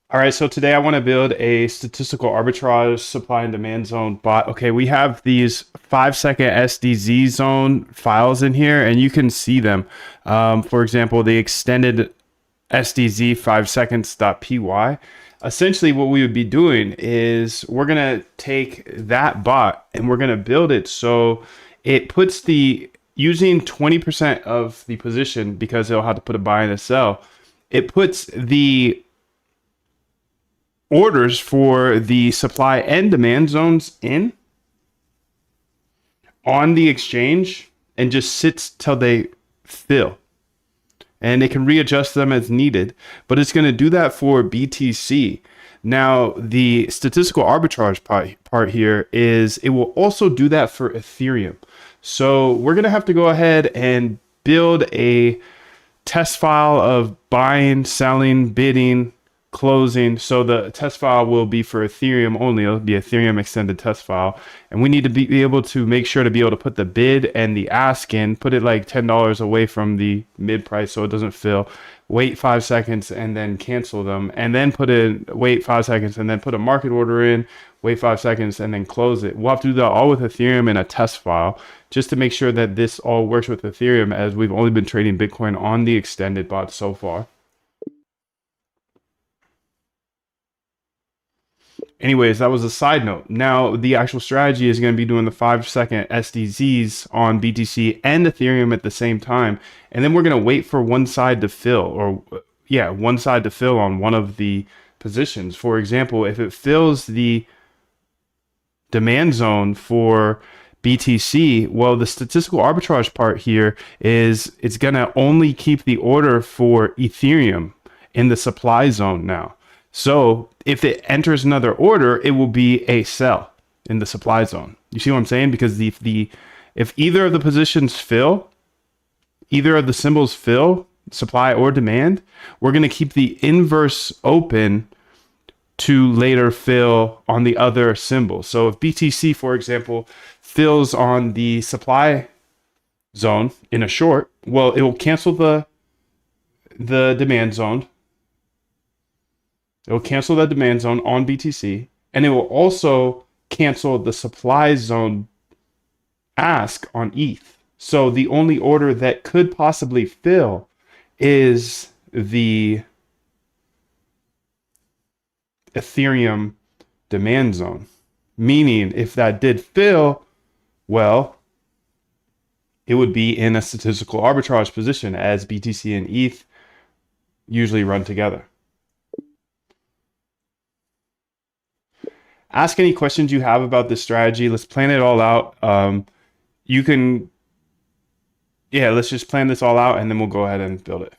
All right, so today I want to build a statistical arbitrage supply and demand zone bot. Okay, we have these 5-second SDZ zone files in here, and you can see them. For example, the extended SDZ 5 seconds.py. Essentially, what we would be doing is we're going to take that bot and we're going to build it so it puts the using 20% of the position because it'll have to put a buy and a sell. It puts the orders for the supply and demand zones in on the exchange and just sits till they fill. And it can readjust them as needed, but it's going to do that for BTC. Now, the statistical arbitrage part here is it will also do that for Ethereum. So we're going to have to go ahead and build a test file of buying, selling, bidding, closing. So the test file will be for Ethereum only. It'll be Ethereum extended test file. And we need to be able to make sure to be able to put the bid and the ask in, put it like $10 away from the mid price so it doesn't fill. Wait 5 seconds and then cancel them. And then wait 5 seconds and then put a market order in, wait 5 seconds and then close it. We'll have to do that all with Ethereum in a test file just to make sure that this all works with Ethereum, as we've only been trading Bitcoin on the extended bot so far. Anyways, that was a side note. Now, the actual strategy is going to be doing the 5-second SDZs on BTC and Ethereum at the same time. And then we're going to wait for one side to fill, or yeah, one side to fill on one of the positions. For example, if it fills the demand zone for BTC, well, the statistical arbitrage part here is it's going to only keep the order for Ethereum in the supply zone now. So if it enters another order, it will be a sell in the supply zone. You see what I'm saying? Because if either of the positions fill, either of the symbols fill, supply or demand, we're going to keep the inverse open to later fill on the other symbol. So if BTC, for example, fills on the supply zone in a short, well, it will cancel the demand zone. It will cancel that demand zone on BTC, and it will also cancel the supply zone ask on ETH. So the only order that could possibly fill is the Ethereum demand zone. Meaning, if that did fill, well, it would be in a statistical arbitrage position, as BTC and ETH usually run together. Ask any questions you have about this strategy. Let's plan it all out. Let's just plan this all out and then we'll go ahead and build it.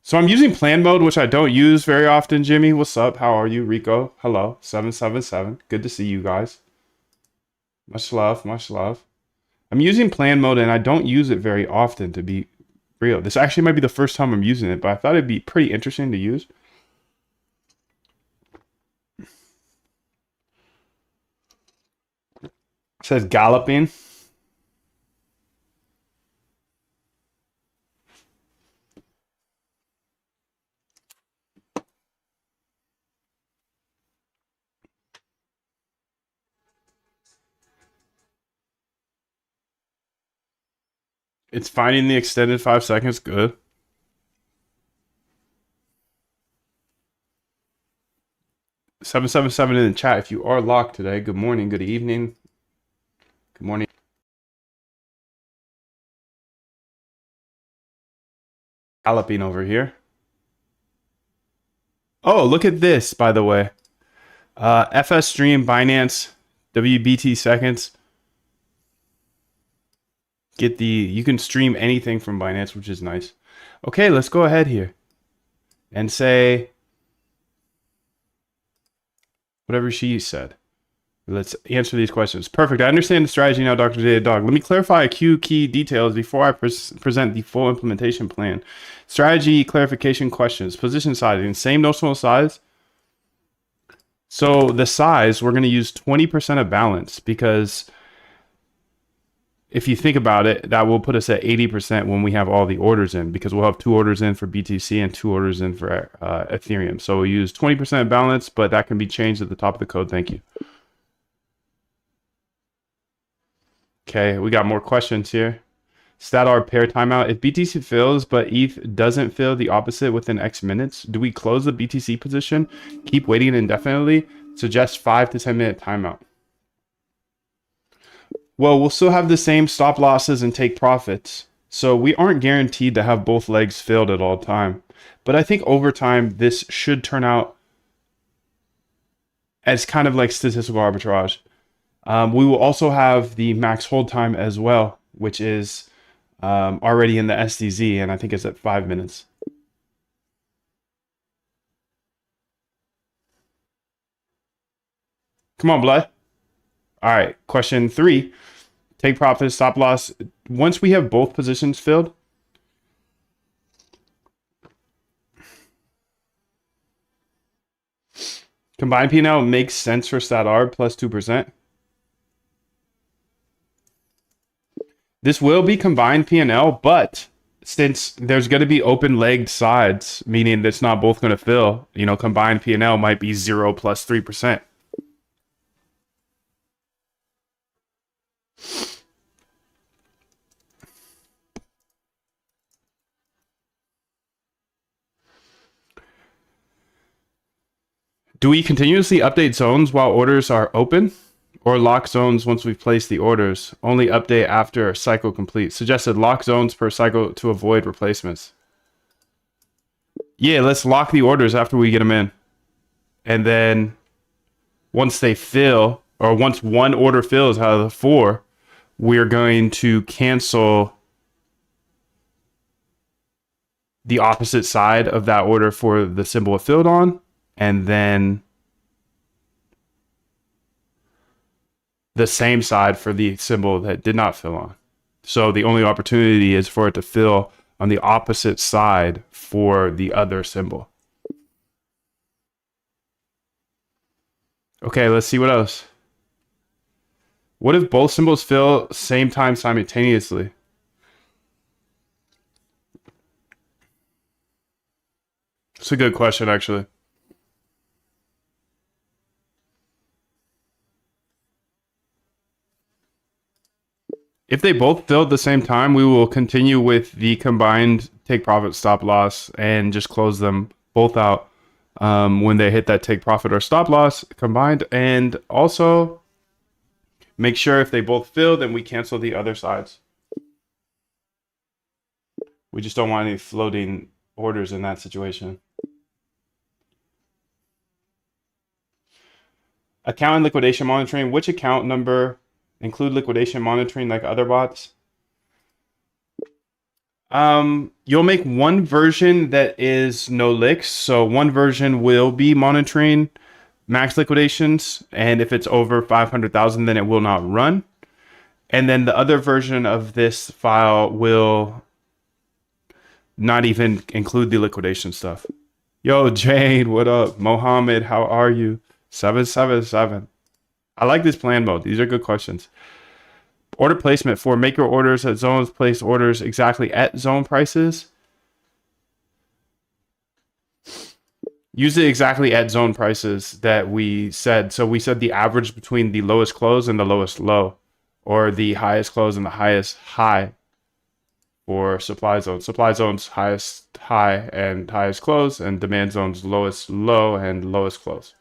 So I'm using plan mode, which I don't use very often. Jimmy, what's up? How are you? Rico, hello. 777. Good to see you guys. Much love, much love. I'm using plan mode and I don't use it very often, to be real. This actually might be the first time I'm using it, but I thought it'd be pretty interesting to use. It says galloping. It's finding the extended 5 seconds. Good. "777 in the chat if you are locked today. Good morning, good evening. Good morning. Galloping over here. Oh, look at this, by the way. FS Stream, Binance, WBT seconds. You can stream anything from Binance, which is nice. Okay, let's go ahead here and say whatever she said. Let's answer these questions. Perfect. I understand the strategy now, Dr. Data Dog. Let me clarify a few key details before I present the full implementation plan. Strategy clarification questions. Position sizing. Same notional size. So the size, we're going to use 20% of balance because if you think about it, that will put us at 80% when we have all the orders in, because we'll have 2 orders in for BTC and 2 orders in for Ethereum. So we'll use 20% balance, but that can be changed at the top of the code. Thank you. Okay, we got more questions here. StatR pair timeout. If BTC fills but ETH doesn't fill the opposite within X minutes, do we close the BTC position, keep waiting indefinitely? Suggest 5 to 10 minute timeout. Well, we'll still have the same stop losses and take profits. So we aren't guaranteed to have both legs filled at all time. But I think over time, this should turn out as kind of like statistical arbitrage. We will also have the max hold time as well, which is already in the SDZ, and I think it's at 5 minutes. Come on, blood. All right, question 3. Take profit, stop loss. Once we have both positions filled, combined P&L makes sense for StatR plus 2%. This will be combined P&L, but since there's going to be open-legged sides, meaning it's not both going to fill, you know, combined P&L might be 0 plus 3%. Do we continuously update zones while orders are open? Or lock zones once we've placed the orders? Only update after cycle complete. Suggested lock zones per cycle to avoid replacements. Yeah, let's lock the orders after we get them in. And then once they fill, or once one order fills out of the 4, we're going to cancel the opposite side of that order for the symbol filled on, and then the same side for the symbol that did not fill on. So the only opportunity is for it to fill on the opposite side for the other symbol. Okay, let's see what else. What if both symbols fill same time simultaneously? It's a good question, actually. If they both fill at the same time, we will continue with the combined take profit stop loss and just close them both out when they hit that take profit or stop loss combined. And also make sure if they both fill, then we cancel the other sides. We just don't want any floating orders in that situation. Account and liquidation monitoring. Which account number include liquidation monitoring like other bots? You'll make one version that is no licks. So one version will be monitoring max liquidations, and if it's over 500,000, then it will not run. And then the other version of this file will not even include the liquidation stuff. Yo, Jane, what up? Mohammed, how are you? 777. I like this plan mode. These are good questions. Order placement for maker orders at zones. Place orders exactly at zone prices. Use it exactly at zone prices that we said. So we said the average between the lowest close and the lowest low, or the highest close and the highest high for supply zones. Supply zones highest high and highest close, and demand zones lowest low and lowest close.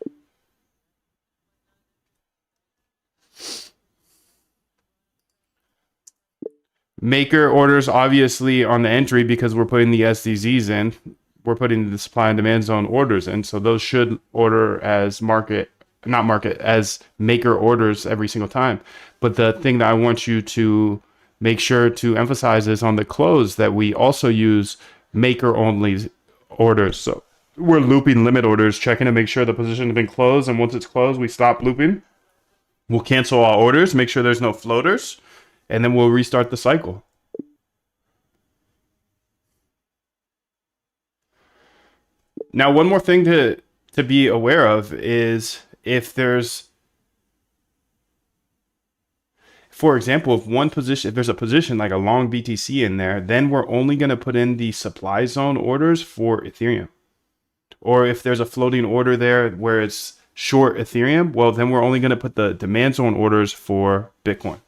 Maker orders obviously on the entry because we're putting the SDZs in. We're putting the supply and demand zone orders in. So those should order as as maker orders every single time. But the thing that I want you to make sure to emphasize is on the close that we also use maker only orders. So we're looping limit orders, checking to make sure the position has been closed. And once it's closed, we stop looping. We'll cancel all orders, make sure there's no floaters, and then we'll restart the cycle. Now, one more thing to be aware of is if for example, if there's a position like a long BTC in there, then we're only going to put in the supply zone orders for Ethereum. Or if there's a floating order there where it's short Ethereum, well, then we're only going to put the demand zone orders for Bitcoin.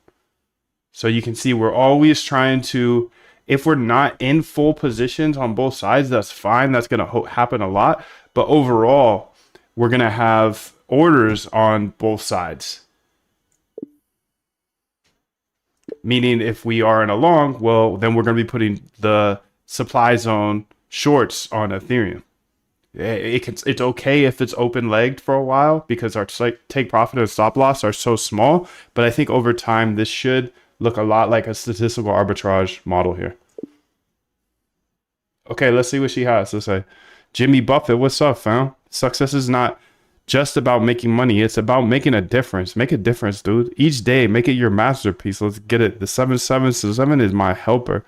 So you can see we're always trying to, if we're not in full positions on both sides, that's fine. That's going to happen a lot. But overall, we're going to have orders on both sides. Meaning if we are in a long, well, then we're going to be putting the supply zone shorts on Ethereum. It's okay if it's open legged for a while because our take profit and stop loss are so small. But I think over time, this should look a lot like a statistical arbitrage model here. Okay, let's see what she has to say. Jimmy Buffett, what's up, fam? Success is not just about making money. It's about making a difference. Make a difference, dude. Each day, make it your masterpiece. Let's get it. The 777 is my helper.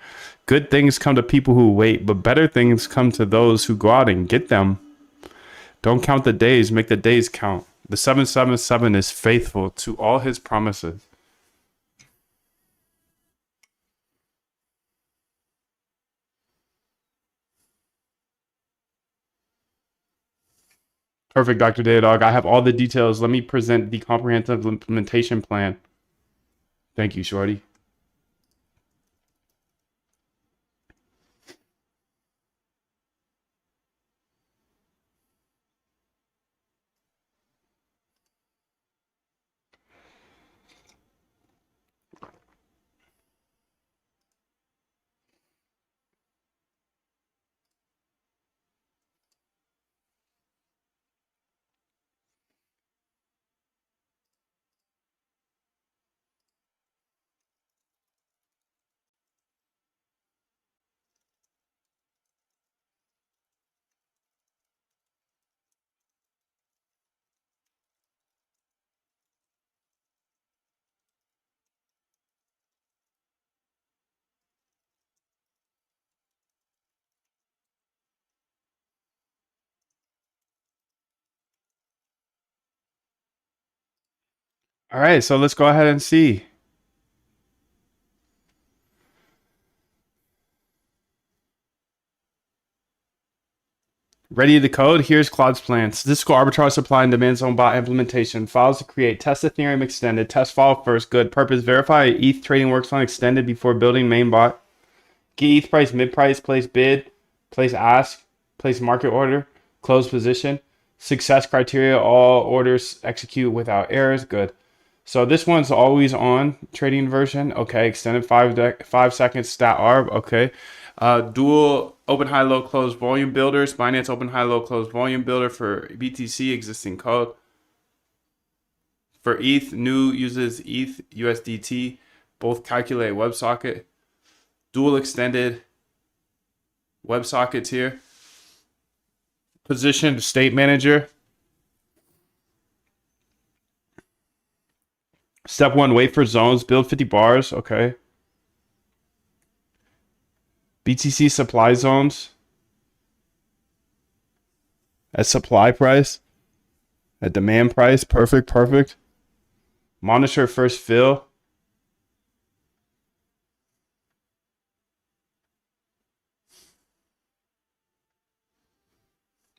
Good things come to people who wait, but better things come to those who go out and get them. Don't count the days, make the days count. The 777 is faithful to all his promises. Perfect, Dr. Datadog. I have all the details. Let me present the comprehensive implementation plan. Thank you, Shorty. All right, so let's go ahead and see. Ready to code? Here's Claude's plan. Statistical arbitrage supply and demand zone bot implementation. Files to create. Test Ethereum extended. Test file first. Good. Purpose. Verify ETH trading works on extended before building main bot. Get ETH price, mid price, place bid, place ask, place market order, close position. Success criteria, all orders execute without errors. Good. So this one's always on trading version. Okay, extended 5 seconds stat arb. Okay. Dual open high low close volume builders. Binance open high low close volume builder for BTC existing code. For ETH, new uses ETH USDT. Both calculate WebSocket. Dual extended WebSockets here. Positioned state manager. Step 1, wait for zones. Build 50 bars. Okay. BTC supply zones. At supply price. At demand price. Perfect, perfect. Monitor first fill.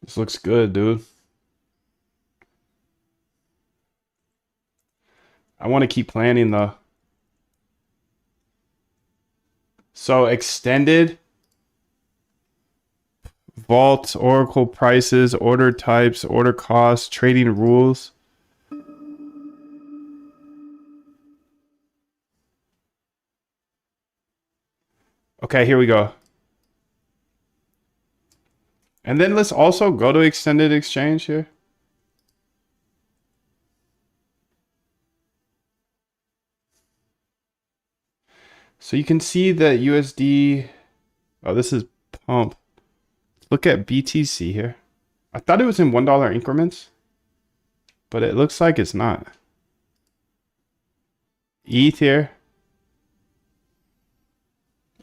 This looks good, dude. I want to keep planning though. So extended vault, Oracle prices, order types, order costs, trading rules. Okay, here we go. And then let's also go to extended exchange here. So you can see that USD, oh, this is pump. Look at BTC here. I thought it was in $1 increments, but it looks like it's not. ETH here.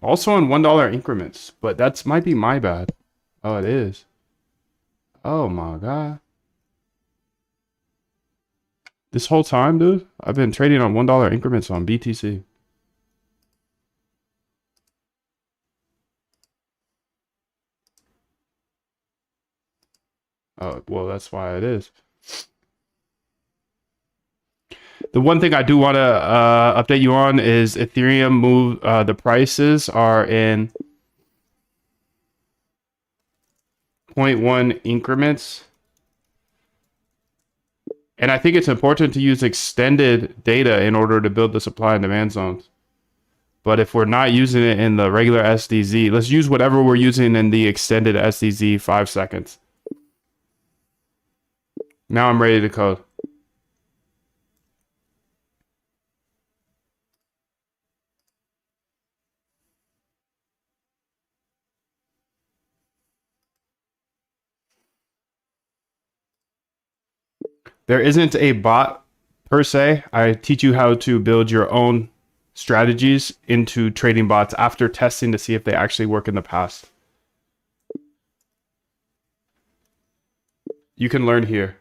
Also in $1 increments, but that's might be my bad. Oh, it is. Oh my God. This whole time, dude, I've been trading on $1 increments on BTC. Oh, well, that's why it is. The one thing I do want to update you on is Ethereum move. The prices are in 0.1 increments. And I think it's important to use extended data in order to build the supply and demand zones. But if we're not using it in the regular SDZ, let's use whatever we're using in the extended SDZ 5 seconds. Now I'm ready to code. There isn't a bot per se. I teach you how to build your own strategies into trading bots after testing to see if they actually work in the past. You can learn here.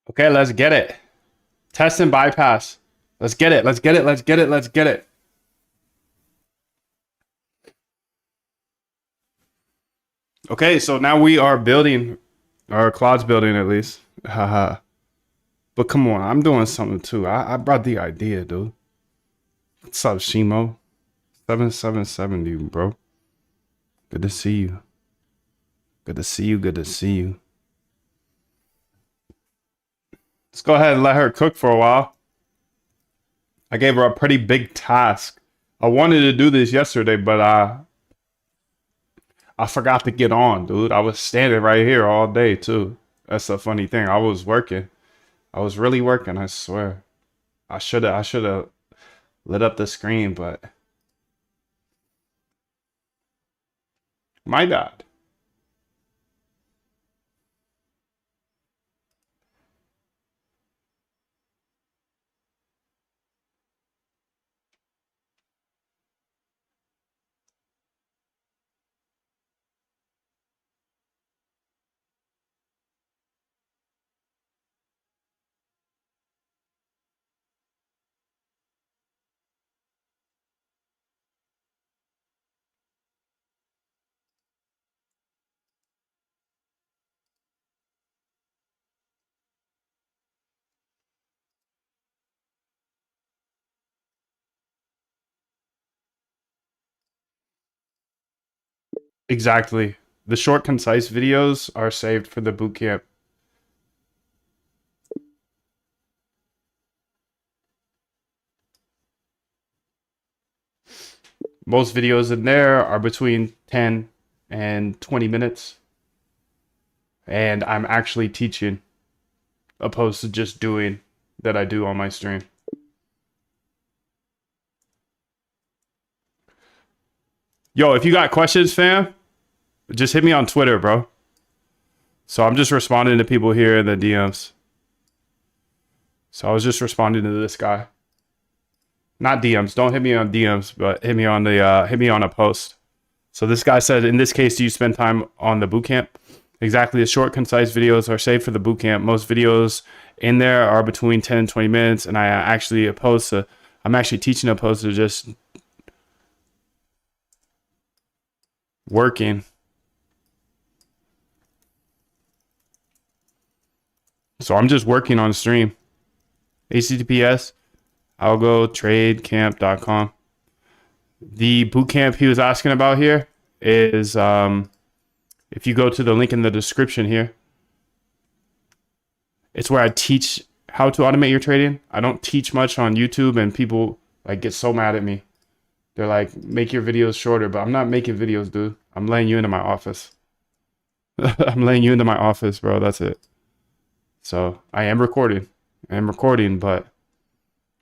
Okay, let's get it. Test and bypass. Let's get it. Let's get it. Let's get it. Let's get it. Okay, so now we are building, or Claude's building at least. Haha. But come on, I'm doing something too. I brought the idea, dude. What's up, Shimo? 7770, bro. Good to see you. Good to see you. Good to see you. Let's go ahead and let her cook for a while. I gave her a pretty big task. I wanted to do this yesterday, but I forgot to get on, dude. I was standing right here all day too. That's a funny thing. I was working. I was really working, I swear. I should have lit up the screen, but my bad. Exactly. The short, concise videos are saved for the bootcamp. Most videos in there are between 10 and 20 minutes. And I'm actually teaching, opposed to just doing that I do on my stream. Yo, if you got questions, fam, just hit me on Twitter, bro. So I'm just responding to people here in the DMs. So I was just responding to this guy. Not DMs. Don't hit me on DMs, but hit me on a post. So this guy said, in this case, do you spend time on the bootcamp? Exactly. The short, concise videos are saved for the bootcamp. Most videos in there are between 10 and 20 minutes, and I'm actually teaching opposed to just working. So I'm just working on stream. HTTPS, algotradecamp.com. The bootcamp he was asking about here is if you go to the link in the description here, it's where I teach how to automate your trading. I don't teach much on YouTube, and people like get so mad at me. They're like, make your videos shorter, but I'm not making videos, dude. I'm letting you into my office. I'm letting you into my office, bro. That's it. So I am recording. But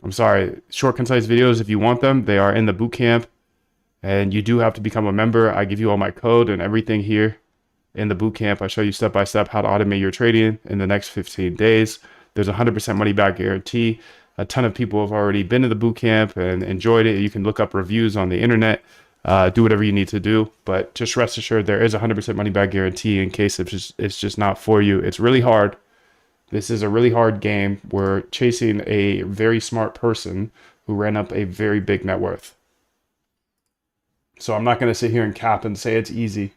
I'm sorry. Short, concise videos, if you want them, they are in the boot camp. And you do have to become a member. I give you all my code and everything here in the boot camp. I show you step by step how to automate your trading in the next 15 days. There's a 100% money back guarantee. A ton of people have already been to the boot camp and enjoyed it. You can look up reviews on the internet, do whatever you need to do. But just rest assured, there is a 100% money back guarantee in case it's just not for you. It's really hard. This is a really hard game. We're chasing a very smart person who ran up a very big net worth. So I'm not going to sit here and cap and say it's easy.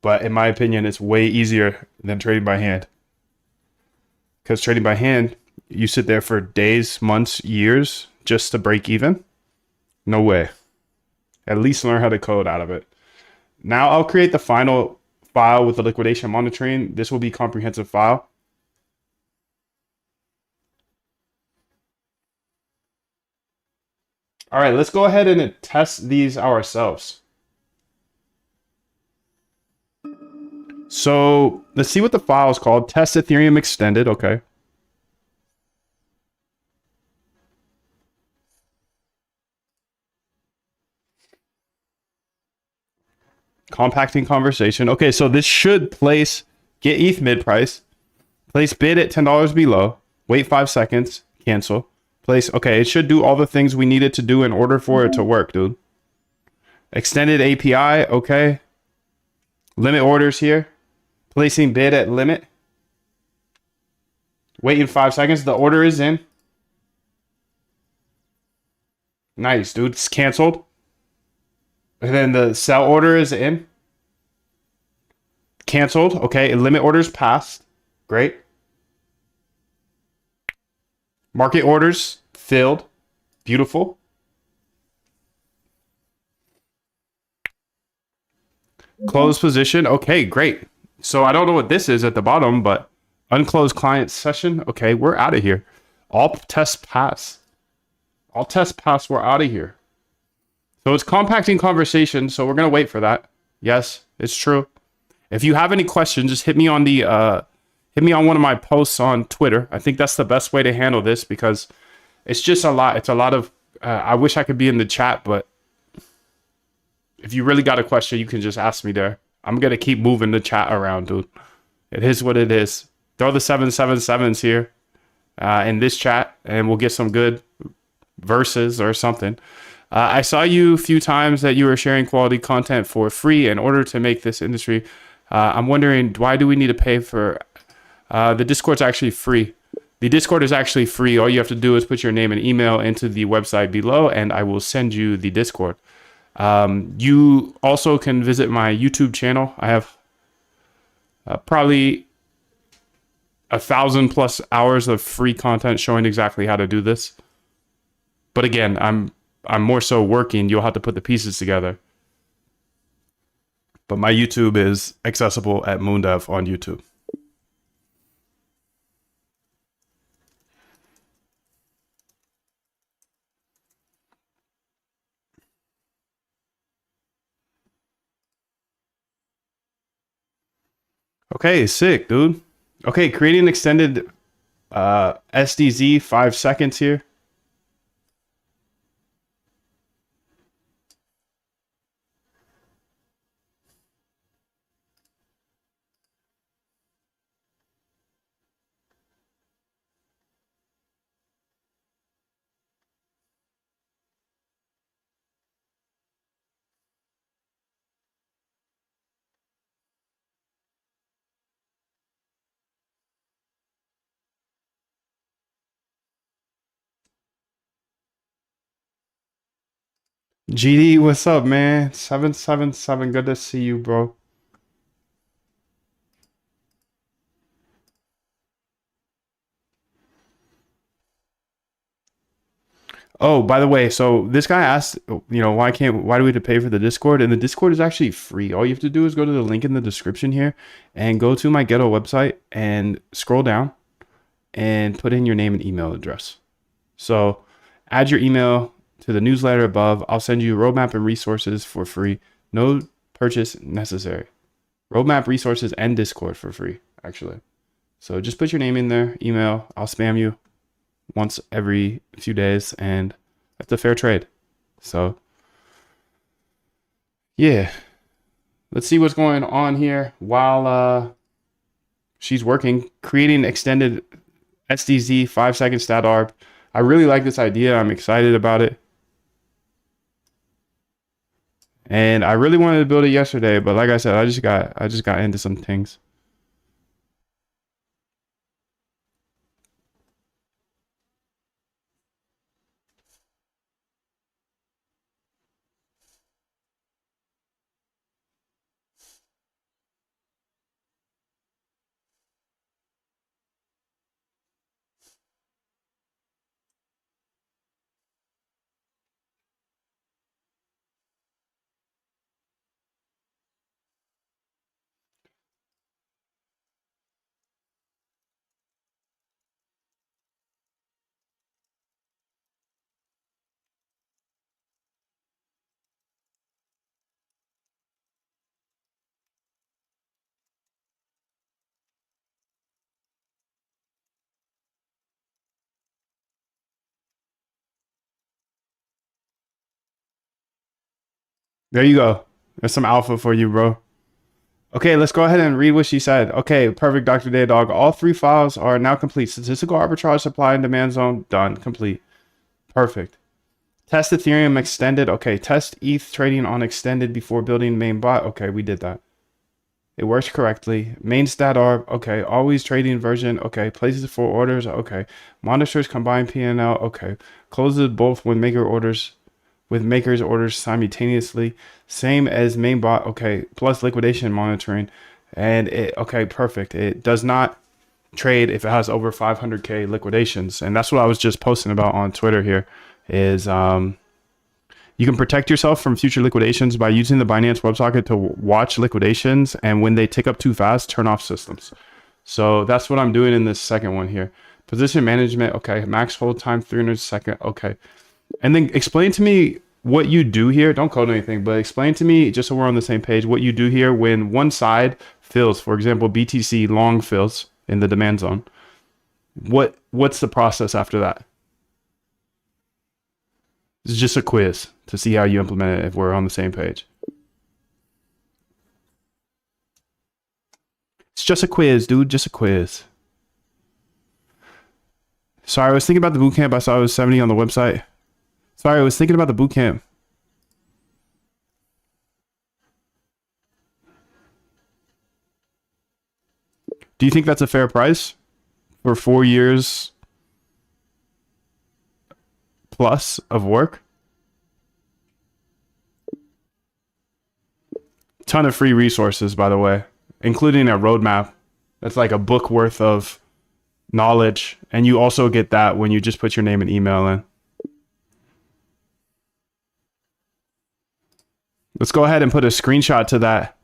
But in my opinion, it's way easier than trading by hand. Because trading by hand, you sit there for days, months, years just to break even. No way. At least learn how to code out of it. Now I'll create the final file with the liquidation monitoring. This will be a comprehensive file. All right, let's go ahead and test these ourselves. So let's see what the file is called. Test Ethereum extended. Okay. Compacting conversation. Okay, so this should place get ETH mid price, place bid at $10 below, wait 5 seconds, cancel, place. Okay, it should do all the things we needed to do in order for it to work, dude. Extended API. Okay. Limit orders here. Placing bid at limit. Waiting 5 seconds. The order is in. Nice, dude. It's canceled. And then the sell order is in. Canceled. Okay. Limit orders passed. Great. Market orders filled. Beautiful. Close position. Okay, great. So I don't know what this is at the bottom, but unclosed client session. Okay, we're out of here. All tests pass. All tests pass. We're out of here. So it's compacting conversation. So we're going to wait for that. Yes, it's true. If you have any questions, just hit me on one of my posts on Twitter. I think that's the best way to handle this because it's just a lot. It's a lot of, I wish I could be in the chat, but if you really got a question, you can just ask me there. I'm going to keep moving the chat around, dude. It is what it is. Throw the 777s here in this chat, and we'll get some good verses or something. I saw you a few times that you were sharing quality content for free in order to make this industry. I'm wondering, why do we need to pay for... the Discord's actually free. The Discord is actually free. All you have to do is put your name and email into the website below, and I will send you the Discord. You also can visit my YouTube channel. I have probably 1,000+ hours of free content showing exactly how to do this. But again, I'm more so working. You'll have to put the pieces together. But my YouTube is accessible at Moondev on YouTube. Okay, sick, dude. Okay, creating an extended SDZ 5 seconds here. GD, what's up, man? 777, good to see you, bro. Oh, by the way, so this guy asked, why do we have to pay for the Discord? And the Discord is actually free. All you have to do is go to the link in the description here and go to my ghetto website and scroll down and put in your name and email address. So add your email to the newsletter above. I'll send you a roadmap and resources for free. No purchase necessary. Roadmap, resources, and Discord for free, actually. So just put your name in there, email. I'll spam you once every few days, and that's a fair trade. So yeah, let's see what's going on here while she's working, creating extended SDZ 5-second stat arb. I really like this idea. I'm excited about it. And I really wanted to build it yesterday, but like I said, I just got into some things. There you go. There's some alpha for you, bro. Okay, let's go ahead and read what she said. Okay, perfect, Dr. Daydog. All 3 files are now complete. Statistical arbitrage, supply and demand zone, done, complete. Perfect. Test Ethereum extended. Okay, test ETH trading on extended before building main bot. Okay, we did that. It works correctly. Main stat arb. Okay, always trading version. Okay, places for orders. Okay, monitors combine PNL. Okay, closes both when maker orders with makers orders simultaneously, same as mainbot. Okay, plus liquidation monitoring, and it okay, perfect. It does not trade if it has over 500k liquidations, and that's what I was just posting about on Twitter here. Is you can protect yourself from future liquidations by using the Binance WebSocket to watch liquidations, and when they tick up too fast, turn off systems. So that's what I'm doing in this second one here. Position management. Okay, max hold time 300 second. Okay. And then explain to me what you do here. Don't code anything, but explain to me, just so we're on the same page, what you do here when one side fills. For example, BTC long fills in the demand zone. What's the process after that? This is just a quiz to see how you implement it if we're on the same page. It's just a quiz, dude. Just a quiz. Sorry, I was thinking about the bootcamp. I saw it was 70 on the website. Sorry, I was thinking about the boot camp. Do you think that's a fair price for 4 years plus of work? Ton of free resources, by the way, including a roadmap. That's like a book worth of knowledge. And you also get that when you just put your name and email in. Let's go ahead and put a screenshot to that.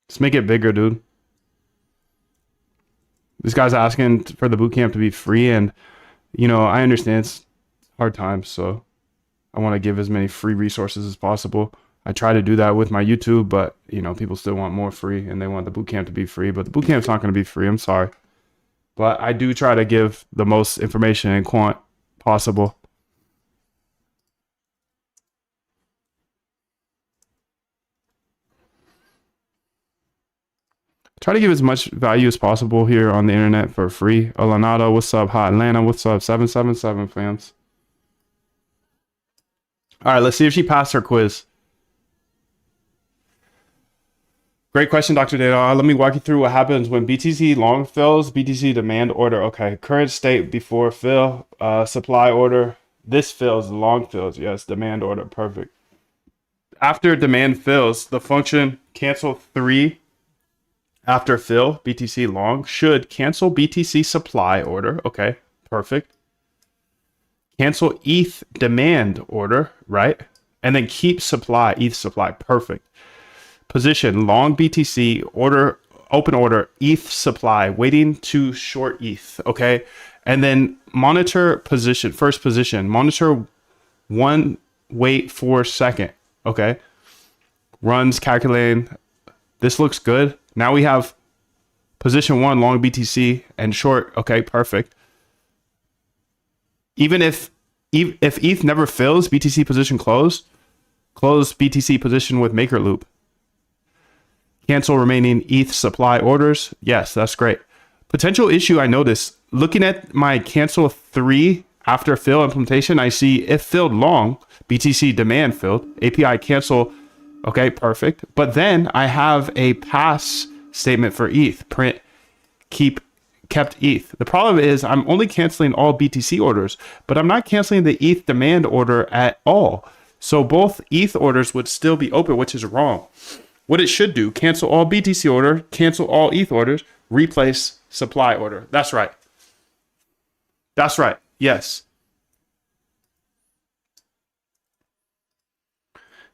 Let's make it bigger, dude. This guy's asking for the bootcamp to be free, and you know, I understand it's hard times, so I want to give as many free resources as possible. I try to do that with my YouTube, but you know, people still want more free and they want the bootcamp to be free, but the bootcamp's not going to be free. I'm sorry. But I do try to give the most information and quant possible. Try to give as much value as possible here on the internet for free. Olanado, what's up? Hot Atlanta, what's up? 777 fans. All right, let's see if she passed her quiz. Great question, Dr. Data. Let me walk you through what happens when BTC long fills, BTC demand order. Okay, current state before fill, supply order. This fills, long fills. Yes, demand order. Perfect. After demand fills, the function cancel 3 after fill, BTC long, should cancel BTC supply order. Okay, perfect. Cancel ETH demand order, right? And then keep supply, ETH supply. Perfect. Position long BTC order, open order, ETH supply, waiting to short ETH. Okay. And then monitor position, first position, monitor one, wait for second. Okay. Runs calculating. This looks good. Now we have position one, long BTC and short. Okay. Perfect. Even if ETH never fills, BTC position close BTC position with maker loop. Cancel remaining ETH supply orders. Yes, that's great. Potential issue I noticed, looking at my cancel 3 after fill implementation, I see if filled long, BTC demand filled, API cancel. Okay, perfect. But then I have a pass statement for ETH, print kept ETH. The problem is I'm only canceling all BTC orders, but I'm not canceling the ETH demand order at all. So both ETH orders would still be open, which is wrong. What it should do, cancel all BTC order, cancel all ETH orders, replace supply order. That's right. That's right. Yes.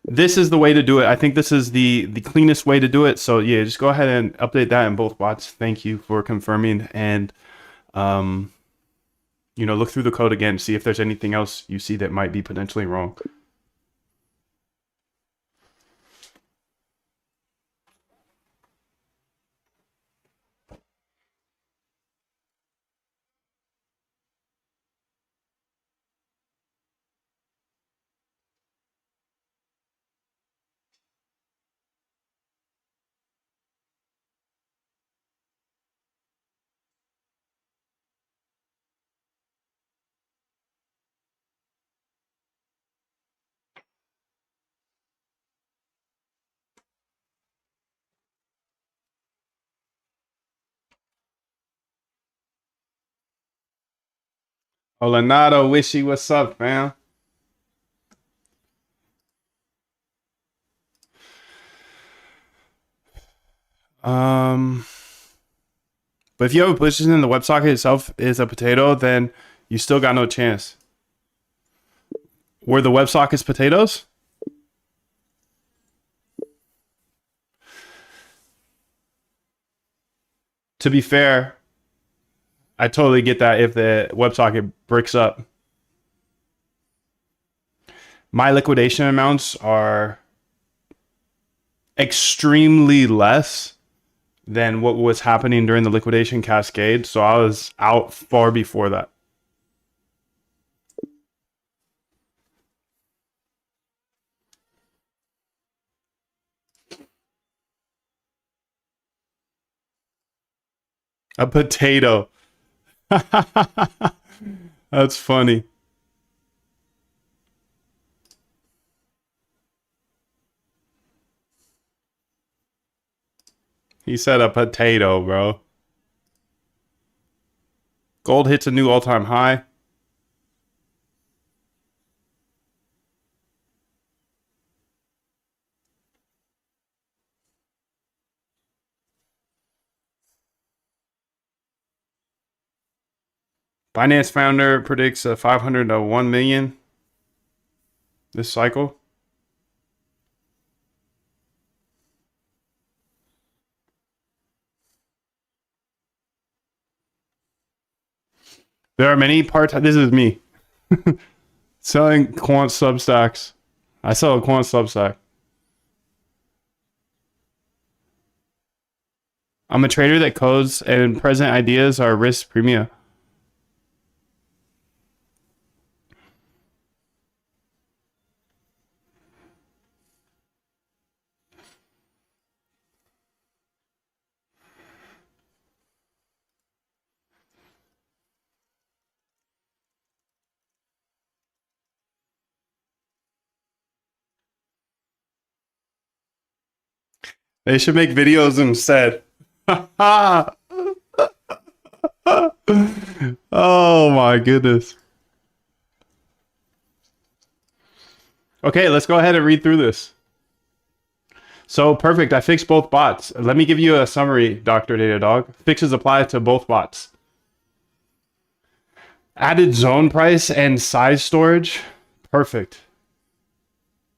This is the way to do it. I think this is the cleanest way to do it. So yeah, just go ahead and update that in both bots. Thank you for confirming. And, look through the code again, see if there's anything else you see that might be potentially wrong. Olanado, Wishy, what's up, fam? But if you have a position in the WebSocket itself is a potato, then you still got no chance. Were the WebSockets potatoes? To be fair, I totally get that if the WebSocket breaks up. My liquidation amounts are extremely less than what was happening during the liquidation cascade. So I was out far before that. A potato. That's funny. He said a potato, bro. Gold hits a new all-time high. Binance founder predicts a 500 to 1 million this cycle. There are many parts. This is me selling quant substacks. I sell a quant substack. I'm a trader that codes, and present ideas are risk premia. They should make videos instead. Oh my goodness. Okay, let's go ahead and read through this. So perfect. I fixed both bots. Let me give you a summary, Dr. Datadog. Fixes apply to both bots. Added zone price and size storage. Perfect.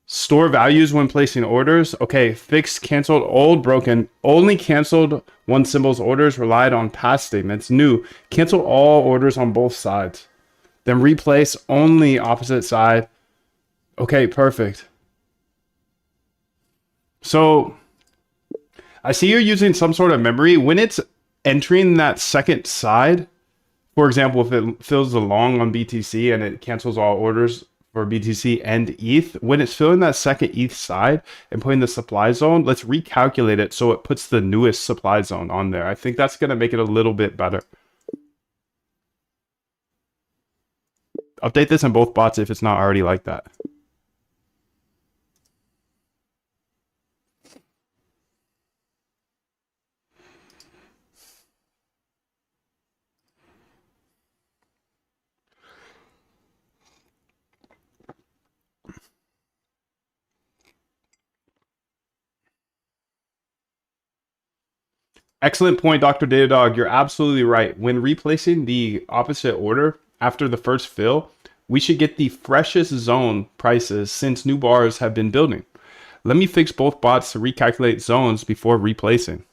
Store values when placing orders. Okay, fixed, canceled, old, broken. Only canceled one symbol's orders relied on past statements. New, cancel all orders on both sides. Then replace only opposite side. Okay, perfect. So I see you're using some sort of memory. When it's entering that second side, for example, if it fills the long on BTC and it cancels all orders for BTC and ETH, when it's filling that second ETH side and putting the supply zone, let's recalculate it so it puts the newest supply zone on there. I think that's going to make it a little bit better. Update this in both bots if it's not already like that. Excellent point, Dr. Datadog. You're absolutely right. When replacing the opposite order after the first fill, we should get the freshest zone prices since new bars have been building. Let me fix both bots to recalculate zones before replacing.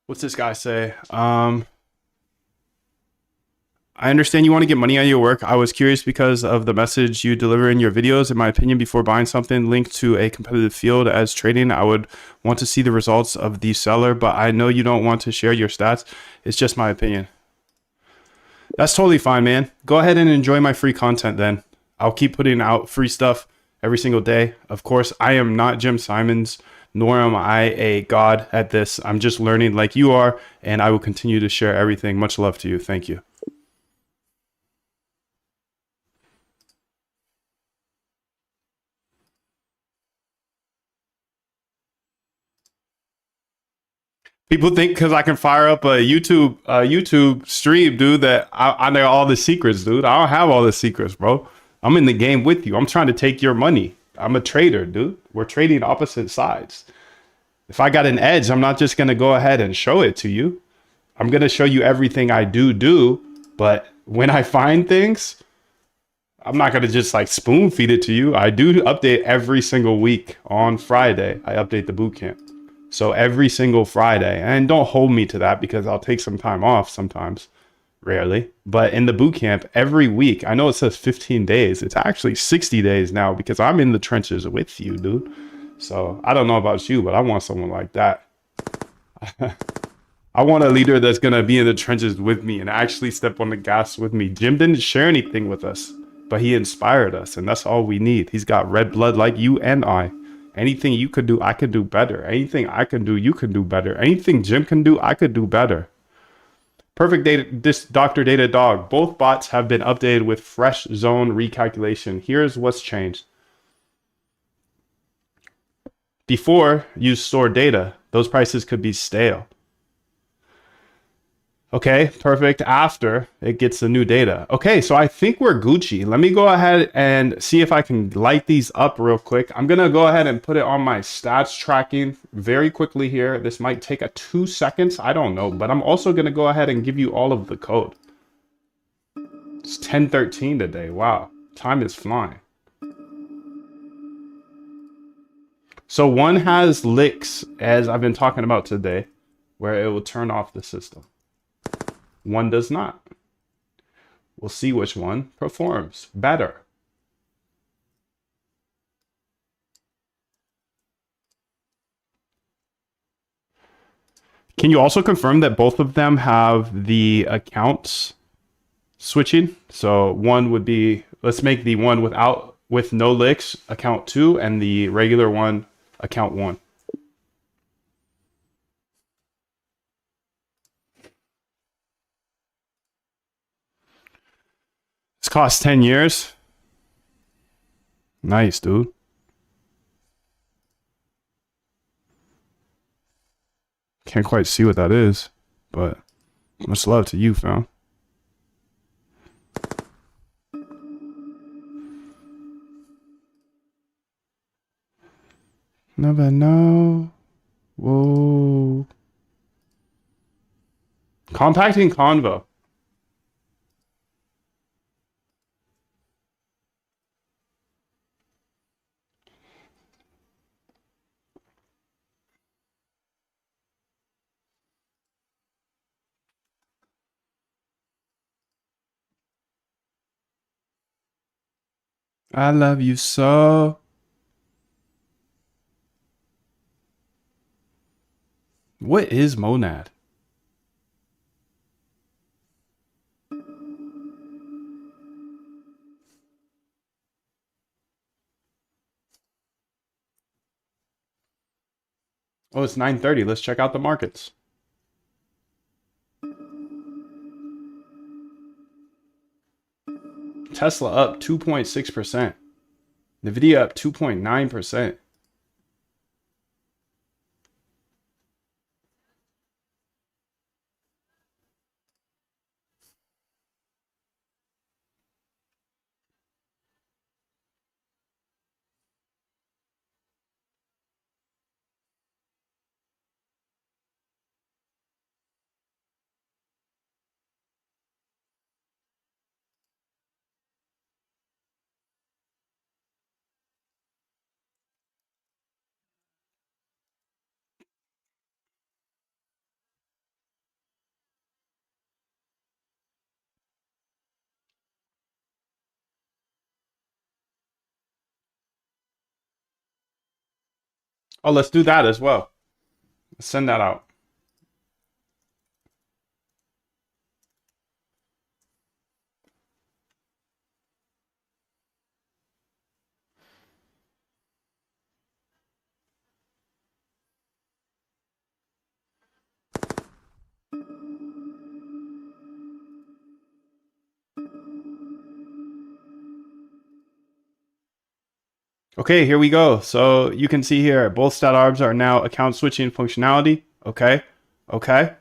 What's this guy say? I understand you want to get money out of your work. I was curious because of the message you deliver in your videos. In my opinion, before buying something linked to a competitive field as trading, I would want to see the results of the seller, but I know you don't want to share your stats. It's just my opinion. That's totally fine, man. Go ahead and enjoy my free content then. I'll keep putting out free stuff every single day. Of course, I am not Jim Simons, nor am I a god at this. I'm just learning like you are, and I will continue to share everything. Much love to you. Thank you. People think because I can fire up a YouTube stream, dude, that I know all the secrets, dude. I don't have all the secrets, bro. I'm in the game with you. I'm trying to take your money. I'm a trader, dude. We're trading opposite sides. If I got an edge, I'm not just gonna go ahead and show it to you. I'm gonna show you everything I do, but when I find things, I'm not gonna just like spoon feed it to you. I do update every single week on Friday. I update the boot camp. So every single Friday, and don't hold me to that because I'll take some time off sometimes, rarely. But in the boot camp, every week, I know it says 15 days. It's actually 60 days now because I'm in the trenches with you, dude. So I don't know about you, but I want someone like that. I want a leader that's going to be in the trenches with me and actually step on the gas with me. Jim didn't share anything with us, but he inspired us, and that's all we need. He's got red blood like you and I. Anything you could do, I could do better. Anything I can do, you can do better. Anything Jim can do, I could do better. Perfect data, this Dr. Datadog. Both bots have been updated with fresh zone recalculation. Here's what's changed. Before you store data, those prices could be stale. Okay, perfect. After it gets the new data. Okay, so I think we're Gucci. Let me go ahead and see if I can light these up real quick. I'm going to go ahead and put it on my stats tracking very quickly here. This might take 2 seconds. I don't know, but I'm also going to go ahead and give you all of the code. It's 10:13 today. Wow, time is flying. So one has licks, as I've been talking about today, where it will turn off the system. One does not. We'll see which one performs better. Can you also confirm that both of them have the accounts switching? So one would be, let's make the one with no licks account 2 and the regular one account 1. This costs 10 years. Nice, dude. Can't quite see what that is, but much love to you, fam. Never know. Whoa. Compacting convo. I love you so. What is monad? Oh, it's 9:30. Let's check out the markets. Tesla up 2.6%. Nvidia up 2.9%. Oh, let's do that as well. Let's send that out. Okay, here we go. So you can see here, both stat arbs are now account switching functionality. Okay. Okay.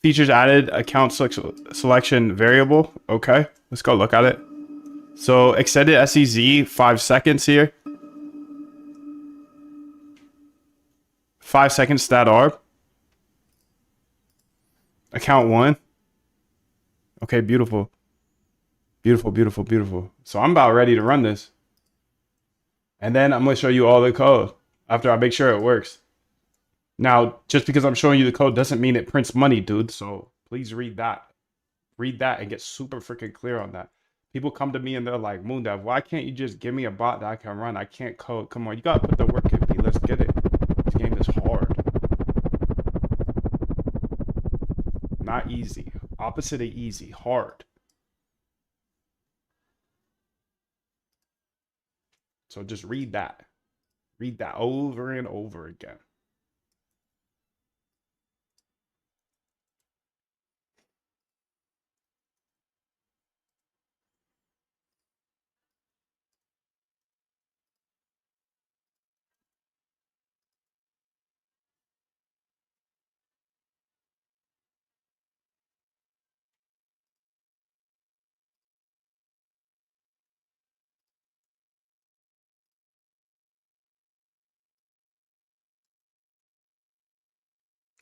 Features added, account selection variable. Okay. Let's go look at it. So extended SEZ, 5 seconds here. 5 seconds stat arb. Account 1. Okay, beautiful. Beautiful, beautiful, beautiful. So I'm about ready to run this. And then I'm going to show you all the code after I make sure it works. Now, just because I'm showing you the code doesn't mean it prints money, dude. So please read that. Read that and get super freaking clear on that. People come to me and they're like, Moondev, why can't you just give me a bot that I can run? I can't code. Come on, you got to put the work in me. Let's get it. This game is hard. Not easy. Opposite of easy. Hard. So just read that. Read that over and over again.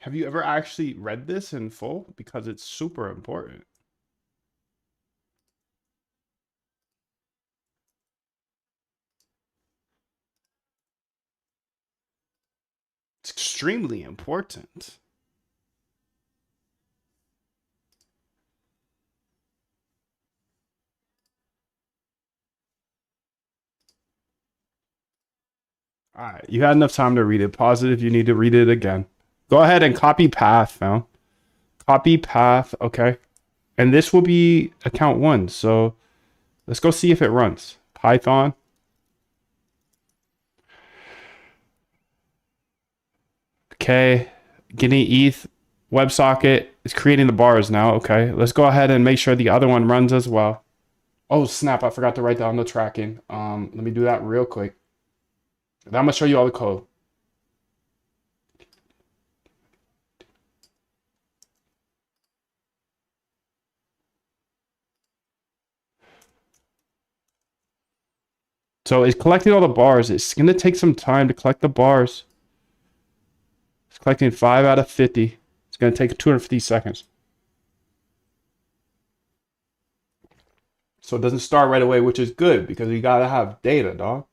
Have you ever actually read this in full? Because it's super important. It's extremely important. All right, you had enough time to read it. Pause it if you need to read it again. Go ahead and copy path, fam. Copy path, okay. And this will be account 1. So let's go see if it runs. Python. Okay. Guinea ETH WebSocket is creating the bars now. Okay. Let's go ahead and make sure the other one runs as well. Oh, snap. I forgot to write down the tracking. Let me do that real quick. Then I'm going to show you all the code. So it's collecting all the bars. It's going to take some time to collect the bars. It's collecting 5 out of 50. It's going to take 250 seconds. So it doesn't start right away, which is good because you got to have data, dog.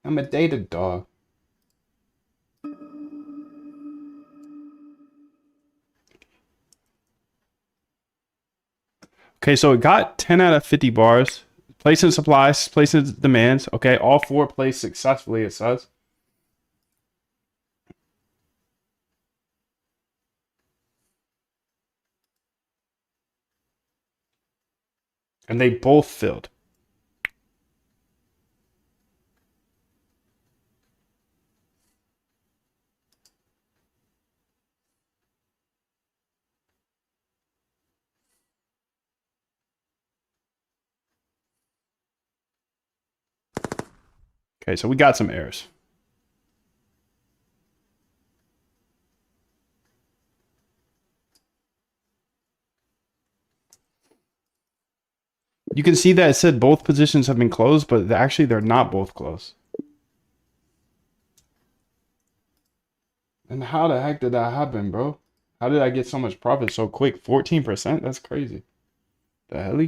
I'm a data dog. Okay, so it got 10 out of 50 bars. Placing supplies, placing demands. Okay, all 4 placed successfully, it says. And they both filled. Okay, so we got some errors. You can see that it said both positions have been closed, but actually they're not both closed. And how the heck did that happen, bro? How did I get so much profit so quick? 14%? That's crazy. The hell?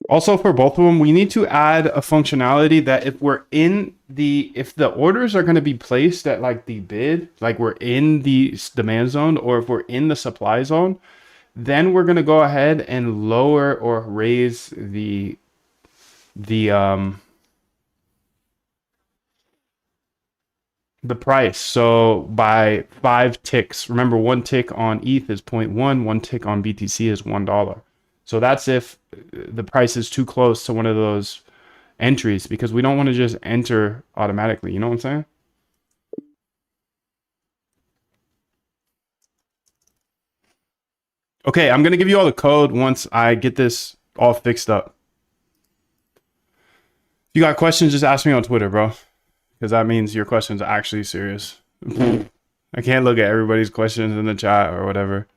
Also, for both of them, we need to add a functionality that if the orders are going to be placed at like the bid, like we're in the demand zone, or if we're in the supply zone, then we're going to go ahead and lower or raise the the price. So by 5 ticks. Remember, 1 tick on ETH is 0.1, 1 tick on BTC is $1. So that's if the price is too close to one of those entries, because we don't want to just enter automatically. You know what I'm saying? Okay, I'm going to give you all the code once I get this all fixed up. If you got questions, just ask me on Twitter, bro. Because that means your question's actually serious. I can't look at everybody's questions in the chat or whatever.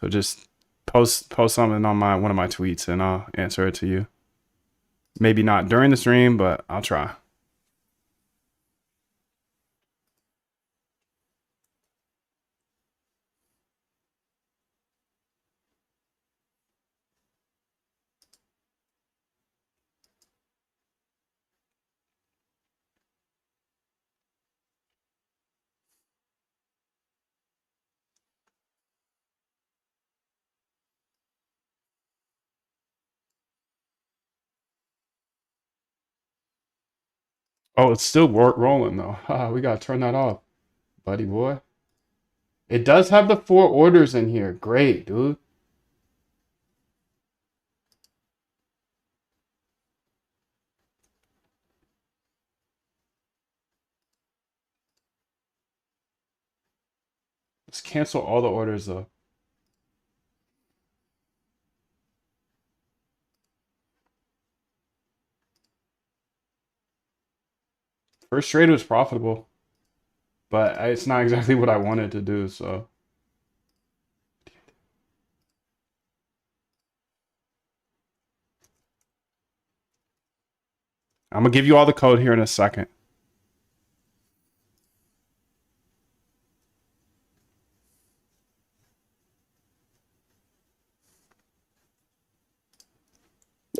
So just post something on one of my tweets and I'll answer it to you. Maybe not during the stream, but I'll try. Oh, it's still rolling though. We gotta turn that off, buddy boy. It does have the 4 orders in here. Great, dude. Let's cancel all the orders though. First trade was profitable, but it's not exactly what I wanted to do, so. I'm gonna give you all the code here in a second.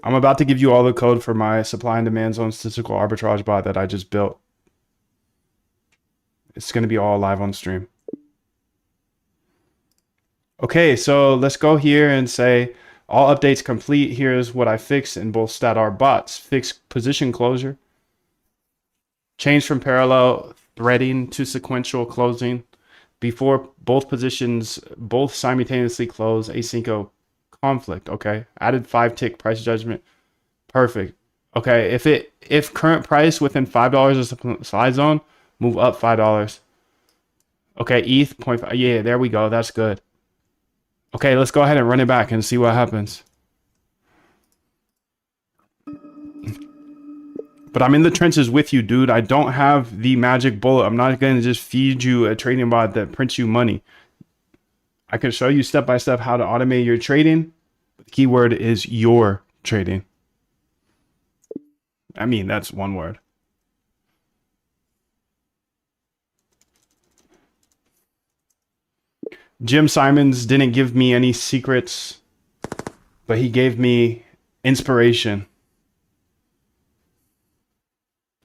I'm about to give you all the code for my supply and demand zone statistical arbitrage bot that I just built. It's going to be all live on stream. Okay, so let's go here and say all updates complete. Here's what I fixed in both StatR bots. Fix position closure. Change from parallel threading to sequential closing. Before both positions both simultaneously close, async conflict. Okay, added 5 tick price judgment. Perfect. Okay, if current price within $5 is the supply zone, move up $5. Okay, ETH 0.5. Yeah, there we go. That's good. Okay, let's go ahead and run it back and see what happens. But I'm in the trenches with you, dude. I don't have the magic bullet. I'm not going to just feed you a trading bot that prints you money. I can show you step by step how to automate your trading. The keyword is your trading. I mean, that's one word. Jim Simons didn't give me any secrets, but he gave me inspiration.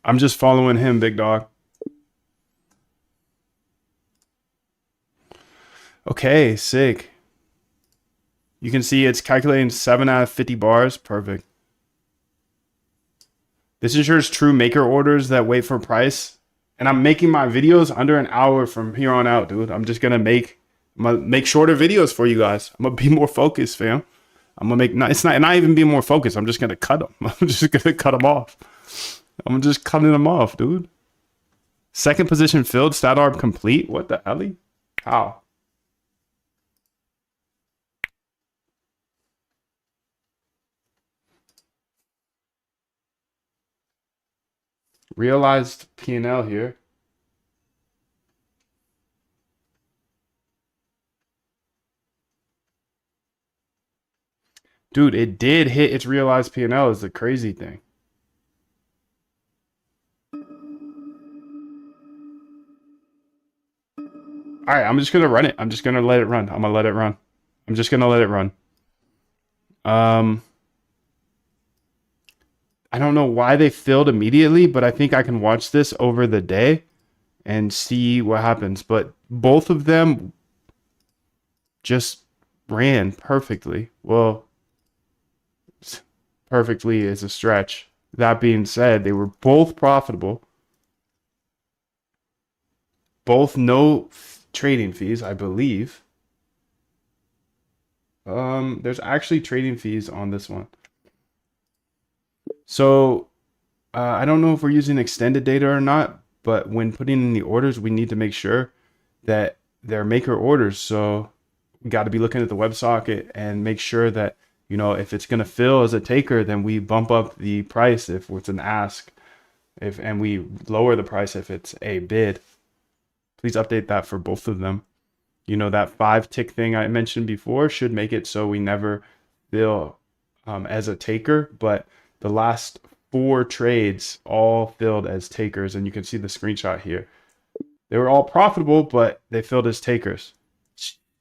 I'm just following him, big dog. Okay, sick. You can see it's calculating 7 out of 50 bars. Perfect. This ensures true maker orders that wait for price. And I'm making my videos under an hour from here on out, dude. I'm just gonna make shorter videos for you guys. I'm gonna be more focused, fam. I'm gonna make it's not even be more focused. I'm just gonna cut them. I'm just gonna cut them off. I'm just cutting them off, dude. Second position filled, stat arb complete. What the hell? How? Realized P&L here. Dude, it did hit its realized P&L is the crazy thing. All right, I'm just going to run it. I'm just going to let it run. I'm going to let it run. I'm just going to let it run. I don't know why they filled immediately, but I think I can watch this over the day and see what happens. But both of them just ran perfectly. Well, perfectly is a stretch. That being said, they were both profitable. Both no trading fees, I believe. There's actually trading fees on this one. So I don't know if we're using extended data or not, but when putting in the orders, we need to make sure that they're maker orders. So we got to be looking at the WebSocket and make sure that, you know, if it's going to fill as a taker, then we bump up the price if it's an ask, and we lower the price if it's a bid. Please update that for both of them. You know, that 5 tick thing I mentioned before should make it so we never fill as a taker, but the last 4 trades all filled as takers, and you can see the screenshot here. They were all profitable, but they filled as takers.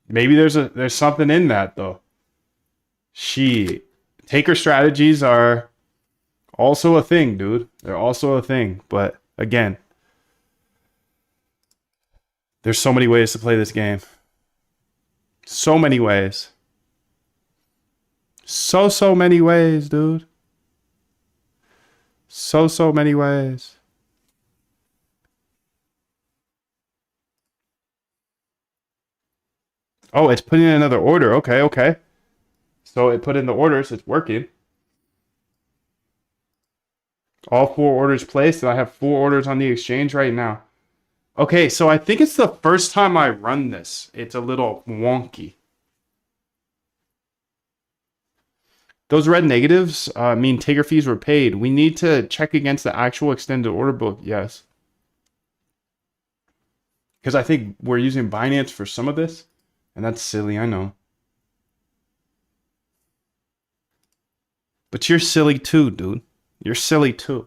Maybe there's something in that though. Taker strategies are also a thing, dude. They're also a thing, but again, there's so many ways to play this game. So many ways. So many ways, dude. So many ways. Oh, it's putting in another order. Okay. So it put in the orders. It's working. All 4 orders placed, and I have 4 orders on the exchange right now. Okay, so I think it's the first time I run this. It's a little wonky. Those red negatives mean taker fees were paid. We need to check against the actual extended order book, yes. Because I think we're using Binance for some of this, and that's silly, I know. But you're silly too, dude. You're silly too.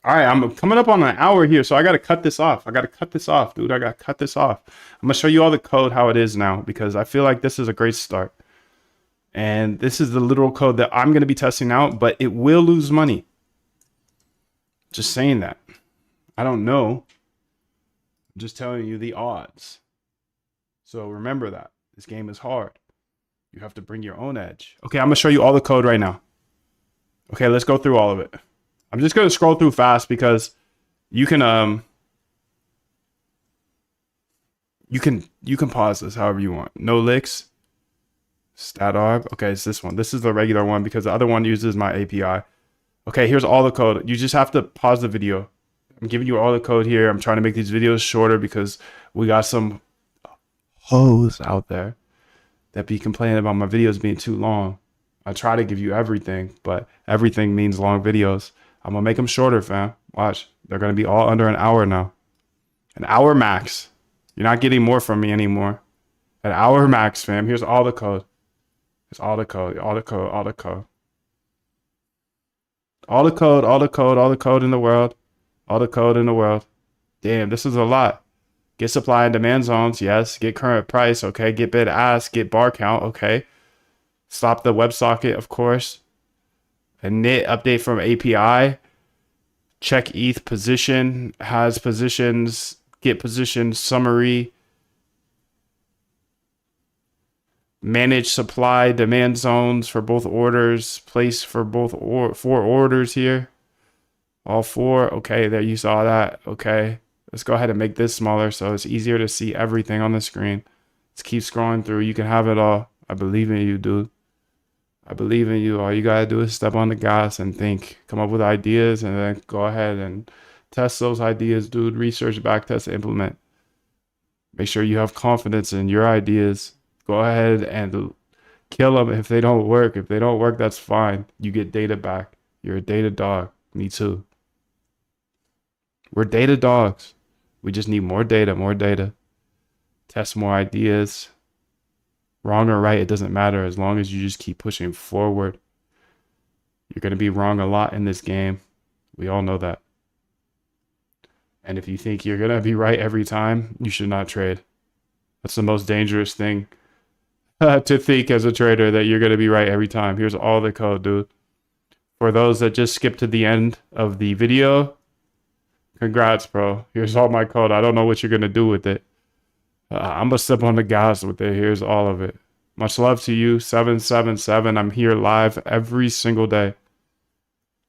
All right, I'm coming up on an hour here, so I got to cut this off. I got to cut this off, dude. I got to cut this off. I'm going to show you all the code, how it is now, because I feel like this is a great start. And this is the literal code that I'm going to be testing out, but it will lose money. Just saying that. I don't know. I'm just telling you the odds. So remember that. This game is hard. You have to bring your own edge. Okay, I'm going to show you all the code right now. Okay, let's go through all of it. I'm just going to scroll through fast because you can pause this however you want. No licks. Stat arb. Okay, it's this one. This is the regular one because the other one uses my API. Okay, here's all the code. You just have to pause the video I'm giving you all the code here. I'm trying to make these videos shorter because we got some hoes out there that be complaining about my videos being too long. I try to give you everything, but everything means long videos. I'm gonna make them shorter, fam. Watch. They're gonna be all under an hour now. An hour max. You're not getting more from me anymore. An hour max, fam. Here's all the code. It's all the code, all the code, all the code. All the code, all the code, all the code in the world. All the code in the world. Damn, this is a lot. Get supply and demand zones, yes. Get current price, okay. Get bid ask, get bar count, okay. Stop the WebSocket, of course. Init update from API. Check ETH position, has positions, get position summary. Manage supply demand zones for both orders. Place for both four orders here. All four. Okay, there you saw that. Okay. Let's go ahead and make this smaller so it's easier to see everything on the screen. Let's keep scrolling through. You can have it all. I believe in you, dude. I believe in you. All you gotta do is step on the gas and think. Come up with ideas and then go ahead and test those ideas, dude. Research, backtest, implement. Make sure you have confidence in your ideas. Go ahead and kill them if they don't work. If they don't work, that's fine. You get data back. You're a data dog. Me too. We're data dogs. We just need more data, more data. Test more ideas. Wrong or right, it doesn't matter as long as you just keep pushing forward. You're going to be wrong a lot in this game. We all know that. And if you think you're going to be right every time, you should not trade. That's the most dangerous thing to think as a trader, that you're going to be right every time. Here's all the code, dude. For those that just skipped to the end of the video, congrats, bro. Here's all my code. I don't know what you're going to do with it. I'm going to step on the gas with it. Here's all of it. Much love to you. 777. I'm here live every single day.